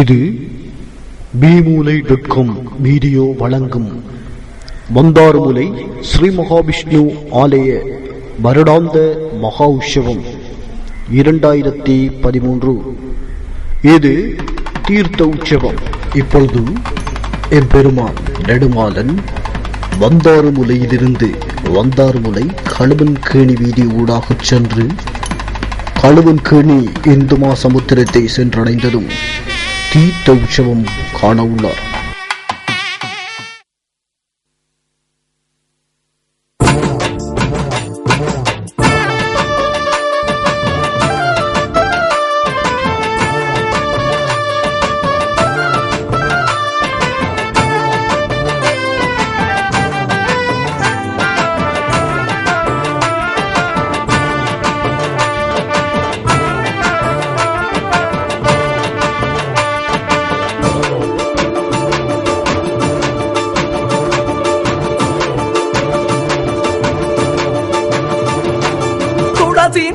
இது bmulai.com video வழங்கும் மந்தார்முலை ஸ்ரீ மகாவிஷ்ணு ஆலய வருடாந்த மகா உற்சவம் 2013. இது தீர்த்த உற்சவம். இப்பொழுது எம்பெருமான் நெடுமாலன் வந்தாறுமுலையிலிருந்து வந்தாறுமுலை கழுவன்கேணி வீதி ஊடாக சென்று கழுவன்கேணி இந்து சமுத்திரத்தை சென்றடைந்ததும் தீர்த்த உற்சவம் காண உள்ளார்.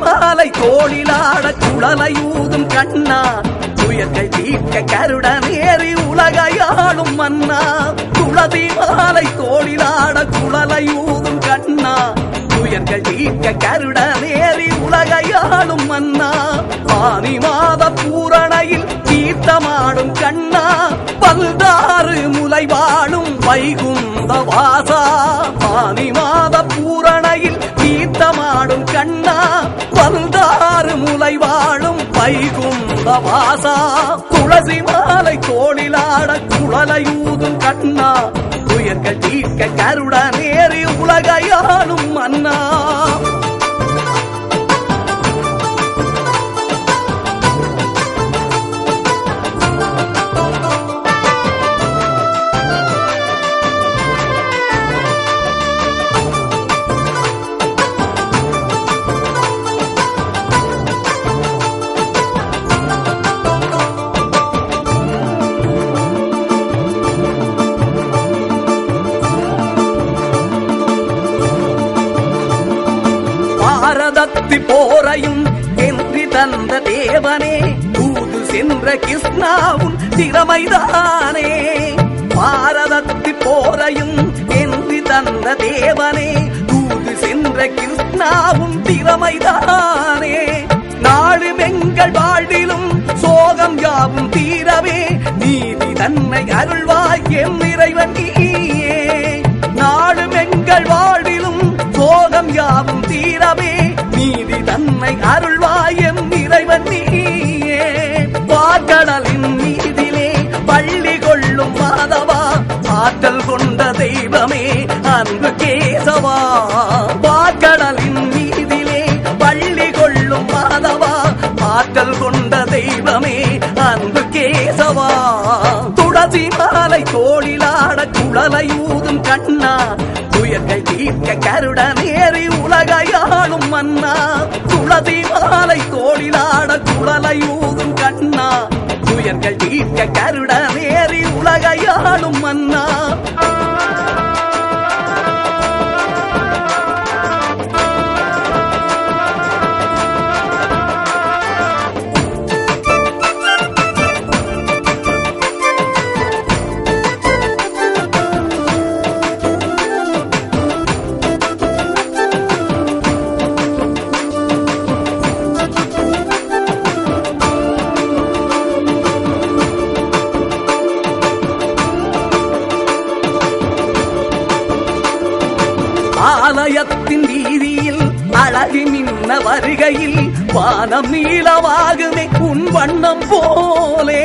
மாலை தோளிலாட குழலையூதும் கண்ணா, துயர்கள் தீர்க்க கருடன் ஏறி உலகையாளும் மன்னா. துளசி மாலை தோளிலாட குழலையூதும் கண்ணா, துயர்கள் தீர்க்க கருடன் ஏறி உலகையாளும் மன்னா. ஆனி மாத பூரணையில் தீர்த்தமாடும் கண்ணா, பல்தாறு முலை வாழும் வைகுந்த வாசா. ஆனி மாத பூரணையில் தீர்த்தமாடும் கண்ணா, பல்தாறு முலை வாழும் வைகுந்த வாசா. துளசி மாலை தோளிலாட குழலையூதும் கண்ணா, துயர்கள் தீர்க்க கருடன் ஏறி உலகையாளும் மன்னா. பாரதத்தி போரையும் என்று தந்த தேவனே, தூது சென்ற கிருஷ்ணாவும் திறமைதானே. பாரதத்தி போரையும் என்று தந்த தேவனே, தூது சென்ற கிருஷ்ணாவும் திறமைதானே. நாளும் எங்கள் வாழ்விலும் சோகம் யாவும் தீரவே, நீதி தன்னை அருள்வாய் எம் இறைவன் நீயே. நாளும் எங்கள் வாழ்விலும் சோகம் யாவும் தீரவே, நீதி தன்னை அருள்வாய் எம் இறைவன் நீயே. பார்க்கடலின் மீதிலே பள்ளி கொள்ளும் மாதவா, ஆற்றல் கொண்ட தெய்வமே அன்பு கேசவா. பார்க்கடலின் மீதிலே பள்ளி கொள்ளும் மாதவா, ஆற்றல் கொண்ட தெய்வமே அன்பு கேசவா. துளசி மாலை தோளிலாட குழலையூதும் கண்ணா, துயர்கள் தீர்க்க கருடன் ஏறி உலகையாளும் மன்னா. துளசி மாலை தோளிலாட குழலையூதும் கண்ணா, துயர்கள் தீர்க்க கருடன் ஏறி உலகையாளும் மன்னா. ஆலயத்தின் வீதியில் அழகு மின்ன வருகையில், வானம் நீளமாகுமே உன் வண்ணம் போலே.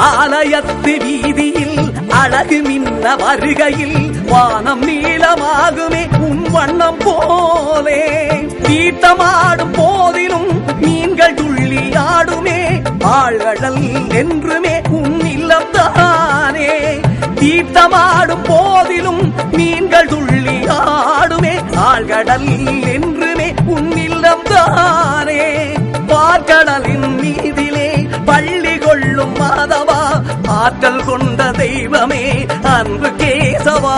ஆலயத்து வீதியில் அழகு மின்ன வருகையில், வானம் நீளமாகுமே உன் வண்ணம் போலே. தீர்த்தமாடும் போதிலும் மீன்கள் துள்ளி ஆடுமே, ஆழ்கடல் என்றுமே உன் இல்லம் தானே. தீர்த்தமாடும் போதிலும் மீன்கள் துள்ளி ஆடுமே, ஆழ்கடல் என்றுமே உன் இல்லம் தானே. பார்க்கடலின் மீதிலே பள்ளி கொள்ளும் மாதவா, ஆற்றல் கொண்ட தெய்வமே அன்பு கேசவா.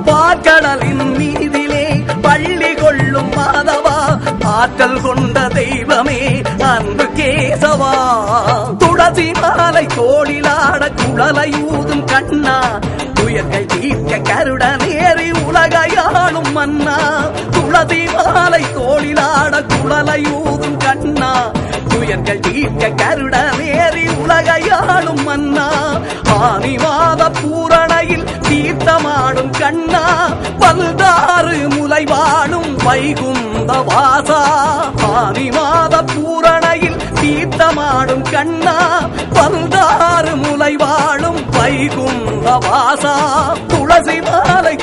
பார்க்கடலின் மீதிலே பள்ளி கொள்ளும் மாதவா, ஆற்றல் கொண்ட தெய்வமே அன்பு கேசவா. துளசி மாலை மாலை தோளிலாட குழலையூதும் கண்ணா துயர்கள் தீர்க்க கருடனேறி உலகையாளும் மன்னா துளசி மாலை தோளிலாட குழலையூதும் கண்ணா துயர்கள் தீர்க்க கருடனேறி உலகையாளும் மன்னா ஆனி மாத பூரணையில் தீர்த்தமாடும் கண்ணா பல்தாறு முலை வாழும் வைகுந்த வாசா ஆனி மாத பூரணையில் தீர்த்தமாடும் கண்ணா பல்தாறு முலை வாழும் வைகுந்த வாசா துளசி மாலை